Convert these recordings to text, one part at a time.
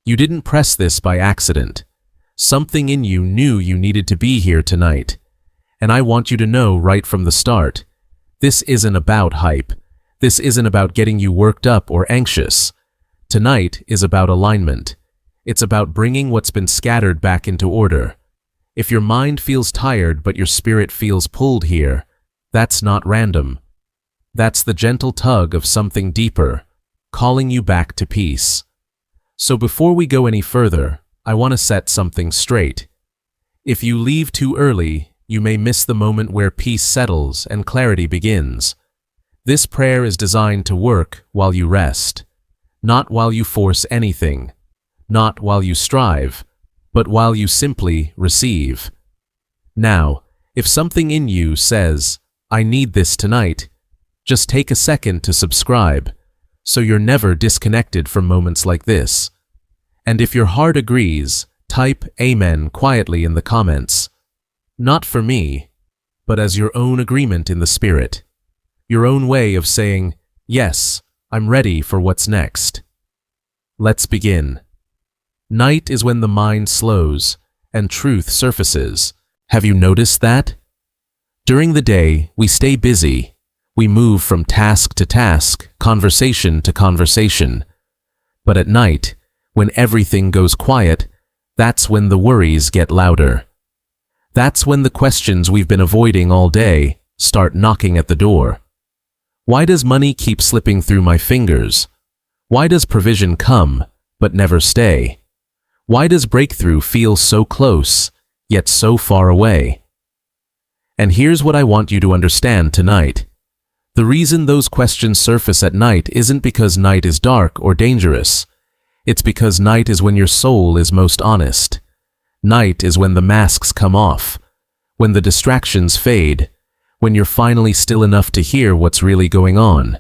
You didn't press this by accident. Something in you knew you needed to be here tonight. And I want you to know right from the start, this isn't about hype. This isn't about getting you worked up or anxious. Tonight is about alignment. It's about bringing what's been scattered back into order. If your mind feels tired but your spirit feels pulled here, that's not random. That's the gentle tug of something deeper, calling you back to peace. So before we go any further, I want to set something straight. If you leave too early, you may miss the moment where peace settles and clarity begins. This prayer is designed to work while you rest, not while you force anything, not while you strive, but while you simply receive. Now, if something in you says, I need this tonight, just take a second to subscribe, so you're never disconnected from moments like this. And if your heart agrees, type Amen quietly in the comments. Not for me, but as your own agreement in the spirit. Your own way of saying, yes, I'm ready for what's next. Let's begin. Night is when the mind slows and truth surfaces. Have you noticed that? During the day, we stay busy. We move from task to task, conversation to conversation. But at night, when everything goes quiet, that's when the worries get louder. That's when the questions we've been avoiding all day start knocking at the door. Why does money keep slipping through my fingers? Why does provision come, but never stay? Why does breakthrough feel so close, yet so far away? And here's what I want you to understand tonight. The reason those questions surface at night isn't because night is dark or dangerous. It's because night is when your soul is most honest. Night is when the masks come off, when the distractions fade, when you're finally still enough to hear what's really going on.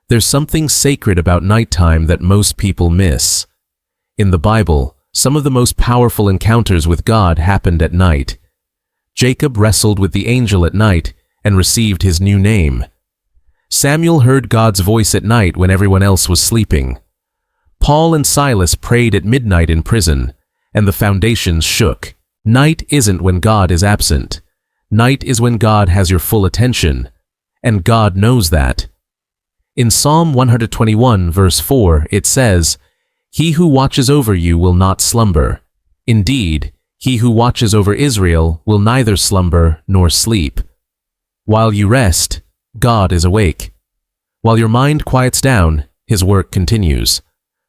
There's something sacred about nighttime that most people miss. In the Bible, some of the most powerful encounters with God happened at night. Jacob wrestled with the angel at night and received his new name. Samuel heard God's voice at night when everyone else was sleeping. Paul and Silas prayed at midnight in prison, and the foundations shook. Night isn't when God is absent. Night is when God has your full attention, and God knows that. In Psalm 121 verse 4 it says, He who watches over you will not slumber. Indeed, he who watches over Israel will neither slumber nor sleep. While you rest, God is awake. While your mind quiets down, His work continues.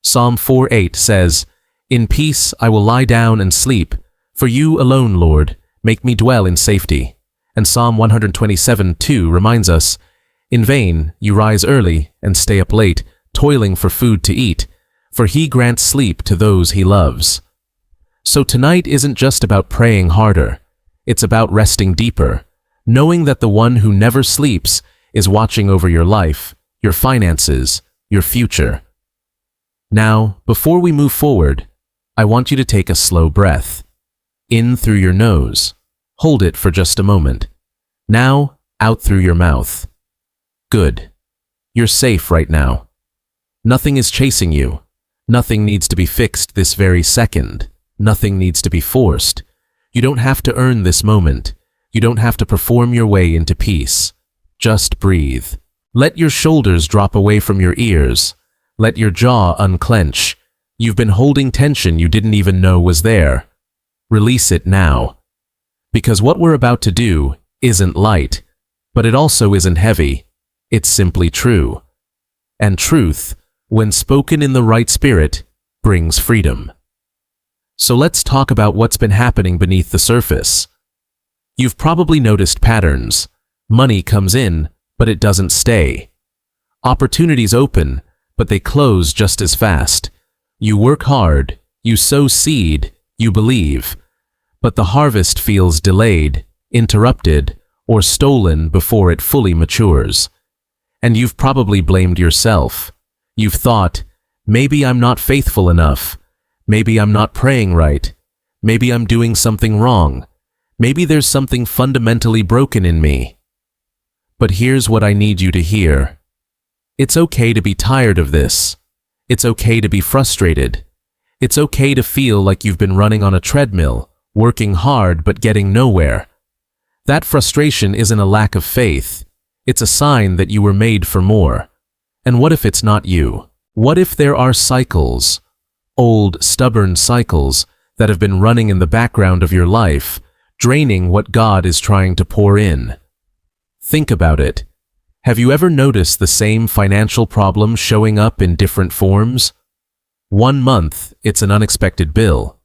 Psalm 4:8 says, In peace I will lie down and sleep, for you alone, Lord, make me dwell in safety. And Psalm 127:2 reminds us, In vain you rise early and stay up late, toiling for food to eat, for He grants sleep to those He loves. So tonight isn't just about praying harder. It's about resting deeper, knowing that the one who never sleeps is watching over your life, your finances, your future. Now, before we move forward, I want you to take a slow breath. In through your nose. Hold it for just a moment. Now, out through your mouth. Good. You're safe right now. Nothing is chasing you. Nothing needs to be fixed this very second. Nothing needs to be forced. You don't have to earn this moment. You don't have to perform your way into peace. Just breathe. Let your shoulders drop away from your ears. Let your jaw unclench. You've been holding tension you didn't even know was there. Release it now. Because what we're about to do isn't light, but it also isn't heavy. It's simply true. And truth, when spoken in the right spirit, brings freedom. So let's talk about what's been happening beneath the surface. You've probably noticed patterns. Money comes in, but it doesn't stay. Opportunities open, but they close just as fast. You work hard, you sow seed, you believe, but the harvest feels delayed, interrupted, or stolen before it fully matures. And you've probably blamed yourself. You've thought, maybe I'm not faithful enough. Maybe I'm not praying right. Maybe I'm doing something wrong. Maybe there's something fundamentally broken in me. But here's what I need you to hear. It's okay to be tired of this. It's okay to be frustrated. It's okay to feel like you've been running on a treadmill, working hard but getting nowhere. That frustration isn't a lack of faith. It's a sign that you were made for more. And what if it's not you? What if there are cycles, old, stubborn cycles, that have been running in the background of your life, draining what God is trying to pour in? Think about it. Have you ever noticed the same financial problem showing up in different forms? One month, it's an unexpected bill.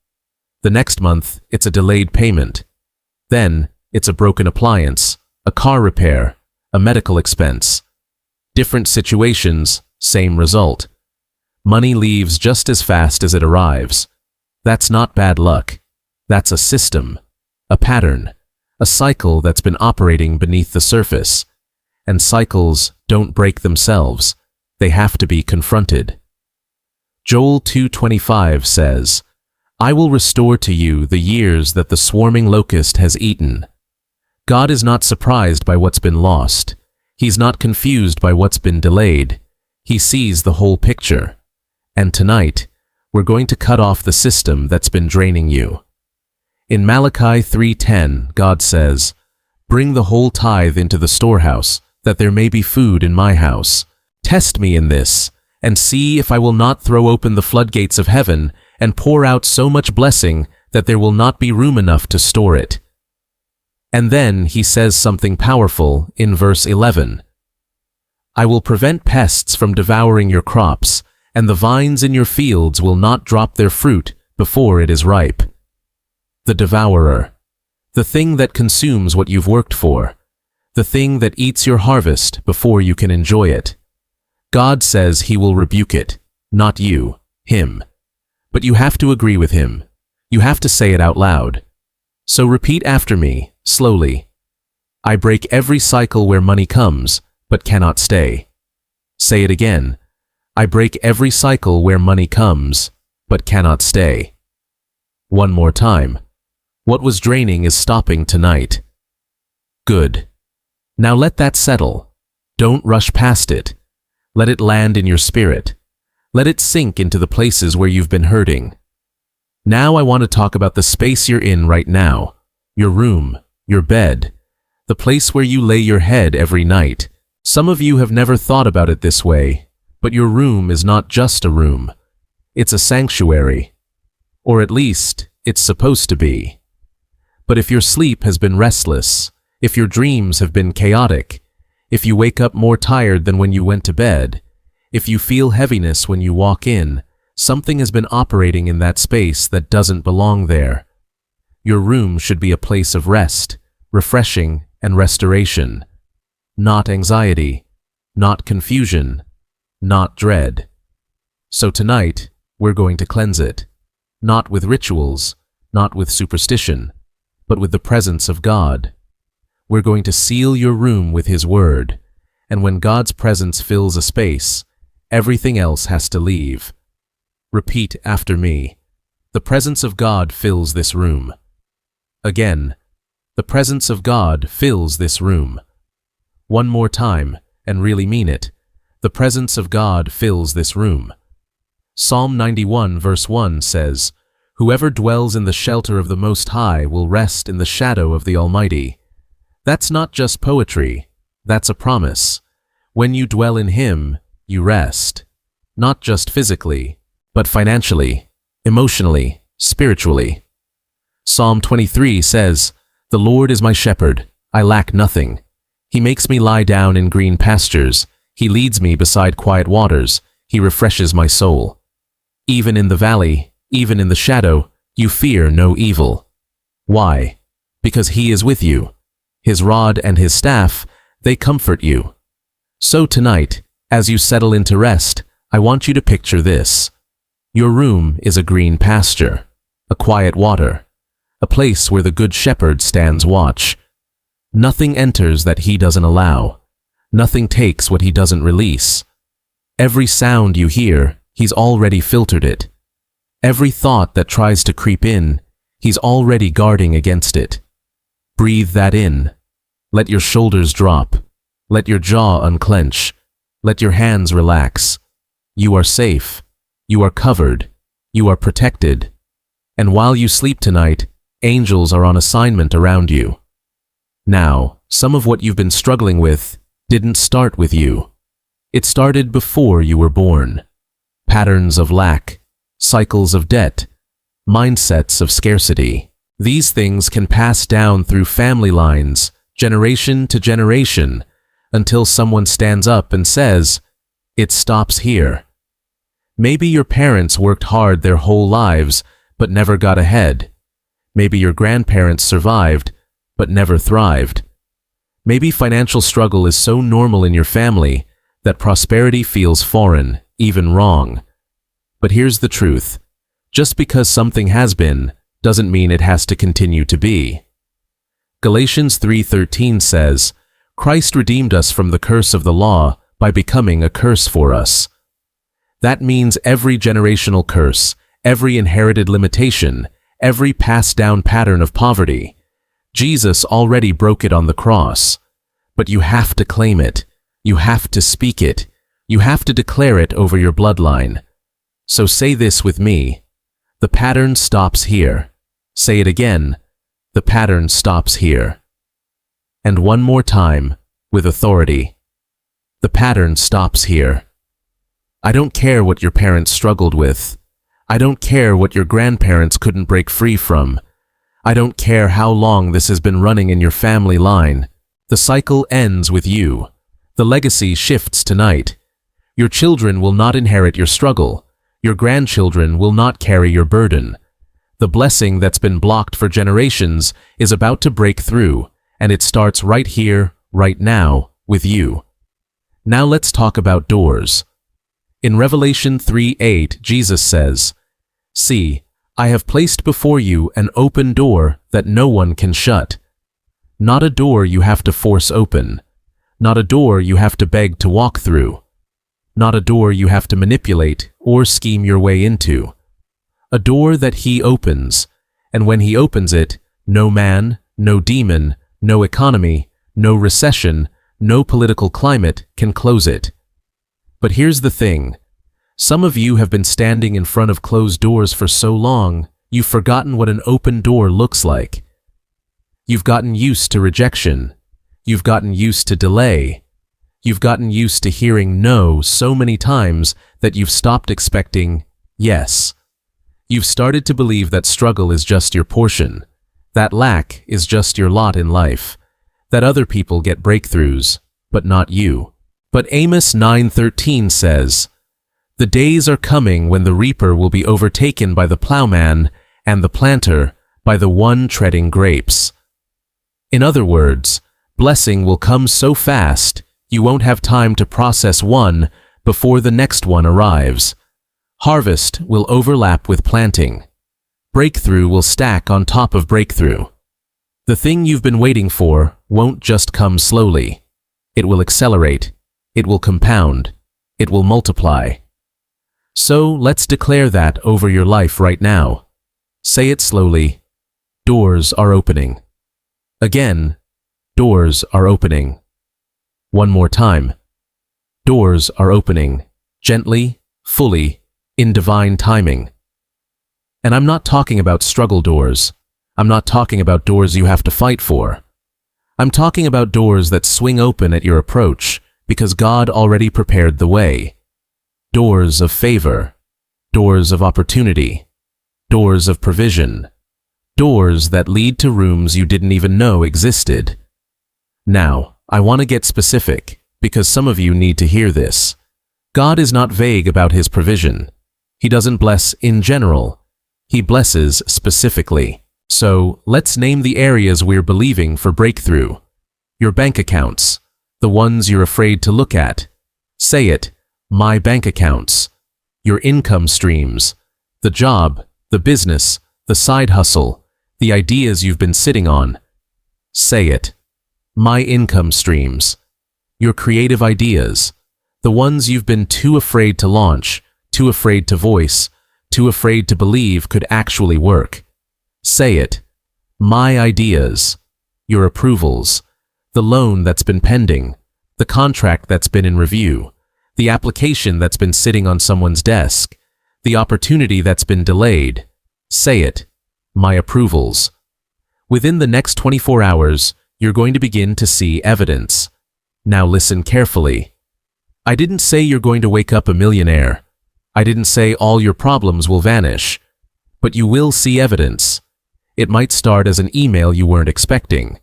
The next month, it's a delayed payment. Then, it's a broken appliance, a car repair, a medical expense. Different situations, same result. Money leaves just as fast as it arrives. That's not bad luck. That's a system, a pattern, a cycle that's been operating beneath the surface. And cycles don't break themselves. They have to be confronted. Joel 2:25 says, "I will restore to you the years that the swarming locust has eaten." God is not surprised by what's been lost. He's not confused by what's been delayed. He sees the whole picture. And tonight, we're going to cut off the system that's been draining you. In Malachi 3:10, God says, "Bring the whole tithe into the storehouse, that there may be food in my house. Test me in this, and see if I will not throw open the floodgates of heaven and pour out so much blessing that there will not be room enough to store it." And then he says something powerful in verse 11. "I will prevent pests from devouring your crops, and the vines in your fields will not drop their fruit before it is ripe." The devourer, the thing that consumes what you've worked for, the thing that eats your harvest before you can enjoy it. God says he will rebuke it, not you, him. But you have to agree with him. You have to say it out loud. So repeat after me, slowly. I break every cycle where money comes, but cannot stay. Say it again. I break every cycle where money comes, but cannot stay. One more time. What was draining is stopping tonight. Good. Now let that settle. Don't rush past it. Let it land in your spirit. Let it sink into the places where you've been hurting. Now I want to talk about the space you're in right now. Your room, your bed, the place where you lay your head every night. Some of you have never thought about it this way, but your room is not just a room. It's a sanctuary. Or at least, it's supposed to be. But if your sleep has been restless, if your dreams have been chaotic, if you wake up more tired than when you went to bed, if you feel heaviness when you walk in, something has been operating in that space that doesn't belong there. Your room should be a place of rest, refreshing, and restoration. Not anxiety, not confusion, not dread. So tonight, we're going to cleanse it. Not with rituals, not with superstition, but with the presence of God. We're going to seal your room with His Word, and when God's presence fills a space, everything else has to leave. Repeat after me. The presence of God fills this room. Again, the presence of God fills this room. One more time, and really mean it. The presence of God fills this room. Psalm 91 verse 1 says, "Whoever dwells in the shelter of the Most High will rest in the shadow of the Almighty." That's not just poetry, that's a promise. When you dwell in Him, you rest. Not just physically, but financially, emotionally, spiritually. Psalm 23 says, "The Lord is my shepherd, I lack nothing. He makes me lie down in green pastures. He leads me beside quiet waters. He refreshes my soul." Even in the valley, even in the shadow, you fear no evil. Why? Because He is with you. His rod and His staff, they comfort you. So tonight, as you settle into rest, I want you to picture this. Your room is a green pasture, a quiet water, a place where the Good Shepherd stands watch. Nothing enters that He doesn't allow. Nothing takes what He doesn't release. Every sound you hear, He's already filtered it. Every thought that tries to creep in, He's already guarding against it. Breathe that in. Let your shoulders drop. Let your jaw unclench. Let your hands relax. You are safe. You are covered. You are protected. And while you sleep tonight, angels are on assignment around you. Now, some of what you've been struggling with didn't start with you. It started before you were born. Patterns of lack, cycles of debt, mindsets of scarcity. These things can pass down through family lines, generation to generation, until someone stands up and says, "It stops here." Maybe your parents worked hard their whole lives, but never got ahead. Maybe your grandparents survived, but never thrived. Maybe financial struggle is so normal in your family that prosperity feels foreign, even wrong. But here's the truth. Just because something has been, doesn't mean it has to continue to be. Galatians 3:13 says, "Christ redeemed us from the curse of the law by becoming a curse for us." That means every generational curse, every inherited limitation, every passed-down pattern of poverty, Jesus already broke it on the cross. But you have to claim it. You have to speak it. You have to declare it over your bloodline. So say this with me. The pattern stops here. Say it again. The pattern stops here. And one more time, with authority. The pattern stops here. I don't care what your parents struggled with. I don't care what your grandparents couldn't break free from. I don't care how long this has been running in your family line. The cycle ends with you. The legacy shifts tonight. Your children will not inherit your struggle. Your grandchildren will not carry your burden. The blessing that's been blocked for generations is about to break through, and it starts right here, right now, with you. Now let's talk about doors. In Revelation 3:8, Jesus says, "See, I have placed before you an open door that no one can shut." Not a door you have to force open. Not a door you have to beg to walk through. Not a door you have to manipulate or scheme your way into. A door that He opens, and when He opens it, no man, no demon, no economy, no recession, no political climate can close it. But here's the thing. Some of you have been standing in front of closed doors for so long, you've forgotten what an open door looks like. You've gotten used to rejection. You've gotten used to delay. You've gotten used to hearing no so many times that you've stopped expecting yes. You've started to believe that struggle is just your portion, that lack is just your lot in life, that other people get breakthroughs, but not you. But Amos 9:13 says, "The days are coming when the reaper will be overtaken by the plowman and the planter by the one treading grapes." In other words, blessing will come so fast, you won't have time to process one before the next one arrives. Harvest will overlap with planting. Breakthrough will stack on top of breakthrough. The thing you've been waiting for won't just come slowly. It will accelerate. It will compound. It will multiply. So let's declare that over your life right now. Say it slowly. Doors are opening. Again, doors are opening. One more time. Doors are opening, gently, fully, in divine timing. And I'm not talking about struggle doors. I'm not talking about doors you have to fight for. I'm talking about doors that swing open at your approach because God already prepared the way. Doors of favor, doors of opportunity, doors of provision, doors that lead to rooms you didn't even know existed. Now, I want to get specific because some of you need to hear this. God is not vague about His provision. He doesn't bless in general. He blesses specifically. So, let's name the areas we're believing for breakthrough. Your bank accounts, the ones you're afraid to look at. Say it, my bank accounts. Your income streams, the job, the business, the side hustle, the ideas you've been sitting on. Say it, my income streams. Your creative ideas, the ones you've been too afraid to launch, too afraid to voice, too afraid to believe could actually work. Say it, my ideas. Your approvals, the loan that's been pending, the contract that's been in review, the application that's been sitting on someone's desk, The opportunity that's been delayed. Say it. My approvals. Within the next 24 hours, you're going to begin to see evidence. Now listen carefully. I didn't say you're going to wake up a millionaire. I didn't say all your problems will vanish. But you will see evidence. It might start as an email you weren't expecting.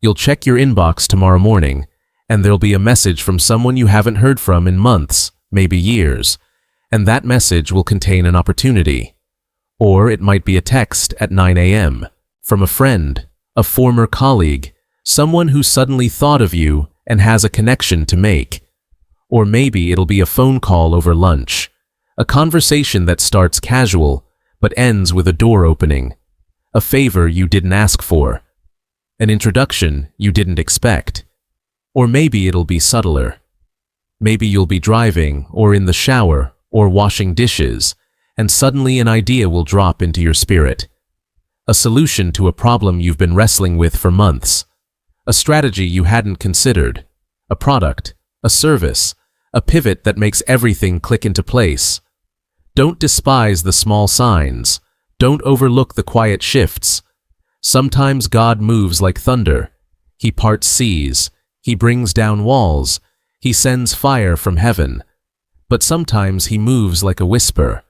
You'll check your inbox tomorrow morning, and there'll be a message from someone you haven't heard from in months, maybe years, and that message will contain an opportunity. Or it might be a text at 9 a.m. from a friend, a former colleague, someone who suddenly thought of you and has a connection to make. Or maybe it'll be a phone call over lunch, a conversation that starts casual but ends with a door opening, a favor you didn't ask for, an introduction you didn't expect. Or maybe it'll be subtler. Maybe you'll be driving or in the shower or washing dishes, and suddenly an idea will drop into your spirit. A solution to a problem you've been wrestling with for months. A strategy you hadn't considered. A product, a service, a pivot that makes everything click into place. Don't despise the small signs. Don't overlook the quiet shifts. Sometimes God moves like thunder. He parts seas. He brings down walls. He sends fire from heaven. But sometimes he moves like a whisper.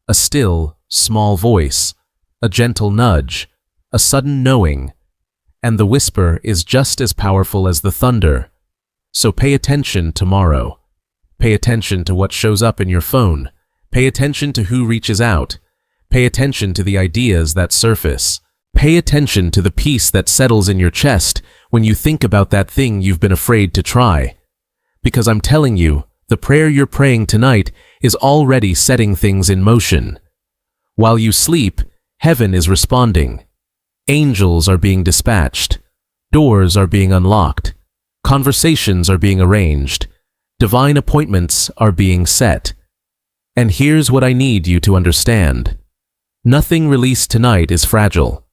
A still, small voice. A gentle nudge. A sudden knowing. And the whisper is just as powerful as the thunder. So pay attention tomorrow. Pay attention to what shows up in your phone. Pay attention to who reaches out. Pay attention to the ideas that surface. Pay attention to the peace that settles in your chest when you think about that thing you've been afraid to try. Because I'm telling you, the prayer you're praying tonight is already setting things in motion. While you sleep, heaven is responding. Angels are being dispatched. Doors are being unlocked. Conversations are being arranged. Divine appointments are being set. And here's what I need you to understand. Nothing released tonight is fragile.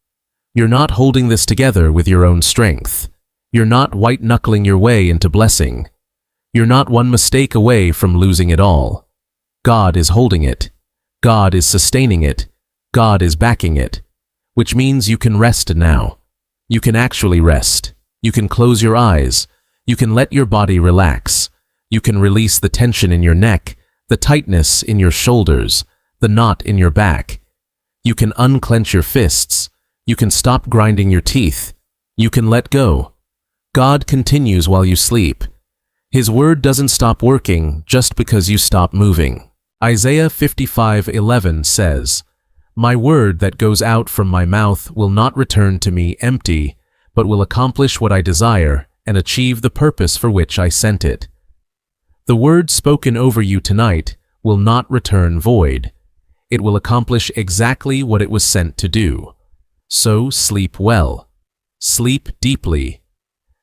You're not holding this together with your own strength. You're not white-knuckling your way into blessing. You're not one mistake away from losing it all. God is holding it. God is sustaining it. God is backing it. Which means you can rest now. You can actually rest. You can close your eyes. You can let your body relax. You can release the tension in your neck, the tightness in your shoulders, the knot in your back. You can unclench your fists. You can stop grinding your teeth. You can let go. God continues while you sleep. His word doesn't stop working just because you stop moving. Isaiah 55:11 says, "My word that goes out from my mouth will not return to me empty, but will accomplish what I desire and achieve the purpose for which I sent it." The word spoken over you tonight will not return void. It will accomplish exactly what it was sent to do. So sleep well. Sleep deeply.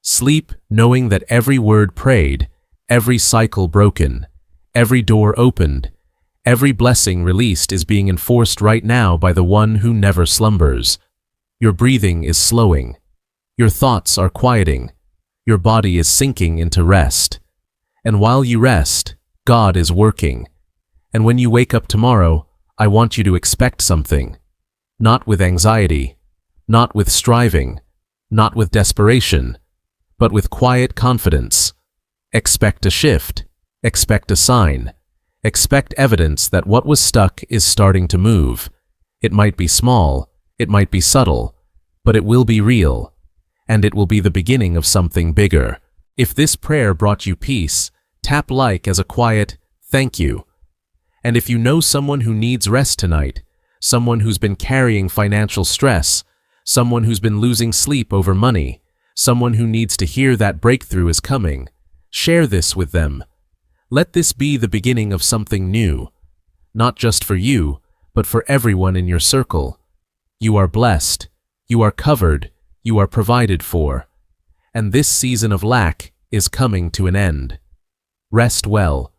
Sleep knowing that every word prayed, every cycle broken, every door opened, every blessing released is being enforced right now by the one who never slumbers. Your breathing is slowing. Your thoughts are quieting. Your body is sinking into rest. And while you rest, God is working. And when you wake up tomorrow, I want you to expect something. Not with anxiety, not with striving, not with desperation, but with quiet confidence. Expect a shift. Expect a sign. Expect evidence that what was stuck is starting to move. It might be small, it might be subtle, but it will be real, and it will be the beginning of something bigger. If this prayer brought you peace, tap like as a quiet thank you. And if you know someone who needs rest tonight, someone who's been carrying financial stress, someone who's been losing sleep over money, someone who needs to hear that breakthrough is coming, share this with them. Let this be the beginning of something new, not just for you, but for everyone in your circle. You are blessed, you are covered, you are provided for, and this season of lack is coming to an end. Rest well,